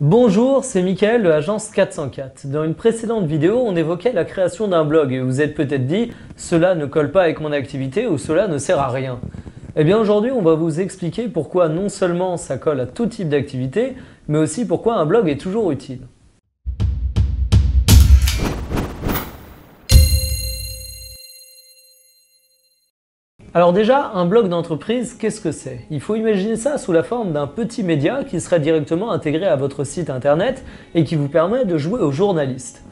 Bonjour, c'est Mickaël de l'agence 404. Dans une précédente vidéo, on évoquait la création d'un blog et vous vous êtes peut-être dit « cela ne colle pas avec mon activité » ou « cela ne sert à rien ». Eh bien aujourd'hui, on va vous expliquer pourquoi non seulement ça colle à tout type d'activité, mais aussi pourquoi un blog est toujours utile. Alors déjà, un blog d'entreprise, qu'est-ce que c'est? Il faut imaginer ça sous la forme d'un petit média qui serait directement intégré à votre site internet et qui vous permet de jouer au journaliste.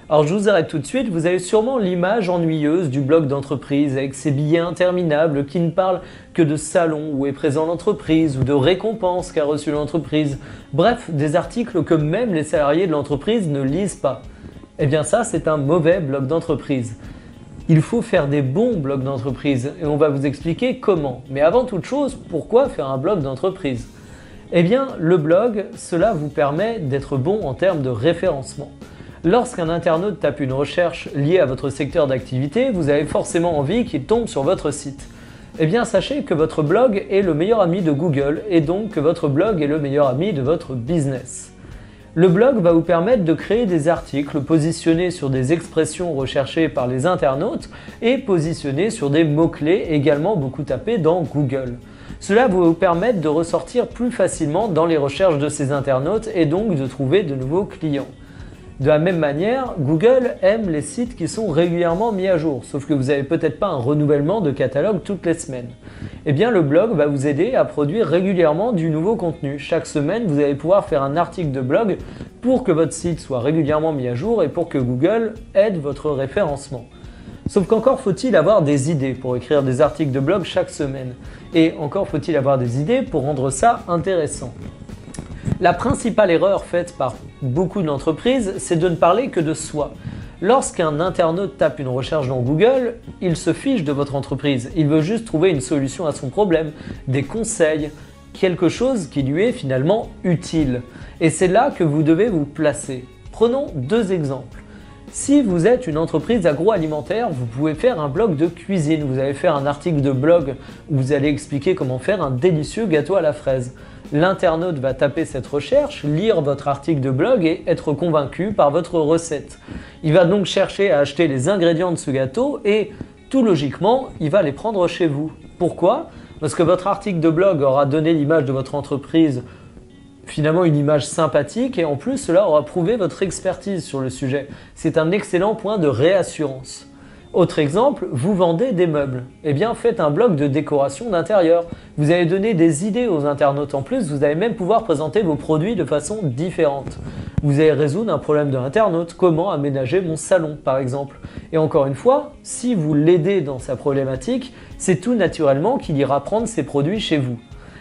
Alors je vous arrête tout de suite, vous avez sûrement l'image ennuyeuse du blog d'entreprise avec ses billets interminables qui ne parlent que de salons où est présent l'entreprise ou de récompenses qu'a reçu l'entreprise. Bref, des articles que même les salariés de l'entreprise ne lisent pas. Eh bien ça, c'est un mauvais blog d'entreprise. Il faut faire des bons blogs d'entreprise et on va vous expliquer comment. Mais avant toute chose, pourquoi faire un blog d'entreprise? Eh bien, le blog, cela vous permet d'être bon en termes de référencement. Lorsqu'un internaute tape une recherche liée à votre secteur d'activité, vous avez forcément envie qu'il tombe sur votre site. Eh bien, sachez que votre blog est le meilleur ami de Google et donc que votre blog est le meilleur ami de votre business. Le blog va vous permettre de créer des articles positionnés sur des expressions recherchées par les internautes et positionnés sur des mots-clés également beaucoup tapés dans Google. Cela va vous permettre de ressortir plus facilement dans les recherches de ces internautes et donc de trouver de nouveaux clients. De la même manière, Google aime les sites qui sont régulièrement mis à jour, sauf que vous n'avez peut-être pas un renouvellement de catalogue toutes les semaines. Eh bien, le blog va vous aider à produire régulièrement du nouveau contenu. Chaque semaine, vous allez pouvoir faire un article de blog pour que votre site soit régulièrement mis à jour et pour que Google aide votre référencement. Sauf qu'encore faut-il avoir des idées pour écrire des articles de blog chaque semaine. Et encore faut-il avoir des idées pour rendre ça intéressant. La principale erreur faite par beaucoup d'entreprises, c'est de ne parler que de soi. Lorsqu'un internaute tape une recherche dans Google, il se fiche de votre entreprise. Il veut juste trouver une solution à son problème, des conseils, quelque chose qui lui est finalement utile. Et c'est là que vous devez vous placer. Prenons deux exemples. Si vous êtes une entreprise agroalimentaire, vous pouvez faire un blog de cuisine. Vous allez faire un article de blog où vous allez expliquer comment faire un délicieux gâteau à la fraise. L'internaute va taper cette recherche, lire votre article de blog et être convaincu par votre recette. Il va donc chercher à acheter les ingrédients de ce gâteau et tout logiquement, il va les prendre chez vous. Pourquoi? Parce que votre article de blog aura donné l'image de votre entreprise, finalement une image sympathique et en plus cela aura prouvé votre expertise sur le sujet. C'est un excellent point de réassurance. Autre exemple, vous vendez des meubles. Eh bien, faites un blog de décoration d'intérieur. Vous allez donner des idées aux internautes. En plus, vous allez même pouvoir présenter vos produits de façon différente. Vous allez résoudre un problème de l'internaute. Comment aménager mon salon, par exemple. Et encore une fois, si vous l'aidez dans sa problématique, c'est tout naturellement qu'il ira prendre ses produits chez vous.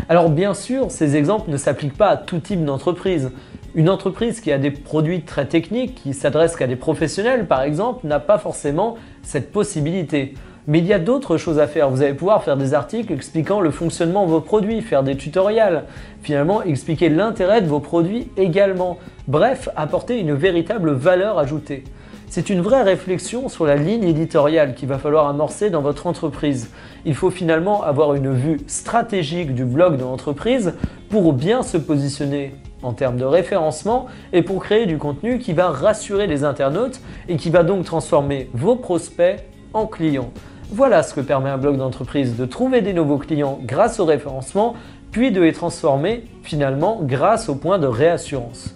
Alors bien sûr, ces exemples ne s'appliquent pas à tout type d'entreprise. Une entreprise qui a des produits très techniques, qui s'adresse qu'à des professionnels par exemple, n'a pas forcément cette possibilité. Mais il y a d'autres choses à faire. Vous allez pouvoir faire des articles expliquant le fonctionnement de vos produits, faire des tutoriels, finalement expliquer l'intérêt de vos produits également. Bref, apporter une véritable valeur ajoutée. C'est une vraie réflexion sur la ligne éditoriale qu'il va falloir amorcer dans votre entreprise. Il faut finalement avoir une vue stratégique du blog de l'entreprise pour bien se positionner en termes de référencement et pour créer du contenu qui va rassurer les internautes et qui va donc transformer vos prospects en clients. Voilà ce que permet un blog d'entreprise, de trouver des nouveaux clients grâce au référencement, puis de les transformer finalement grâce au point de réassurance.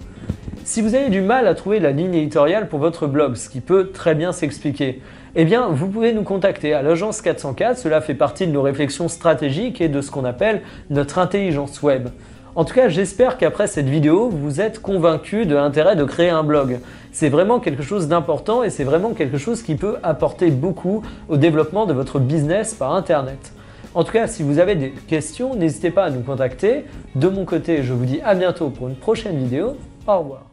Si vous avez du mal à trouver la ligne éditoriale pour votre blog, ce qui peut très bien s'expliquer, eh bien vous pouvez nous contacter à l'agence 404, cela fait partie de nos réflexions stratégiques et de ce qu'on appelle notre intelligence web. En tout cas, j'espère qu'après cette vidéo, vous êtes convaincu de l'intérêt de créer un blog. C'est vraiment quelque chose d'important et c'est vraiment quelque chose qui peut apporter beaucoup au développement de votre business par Internet. En tout cas, si vous avez des questions, n'hésitez pas à nous contacter. De mon côté, je vous dis à bientôt pour une prochaine vidéo. Au revoir.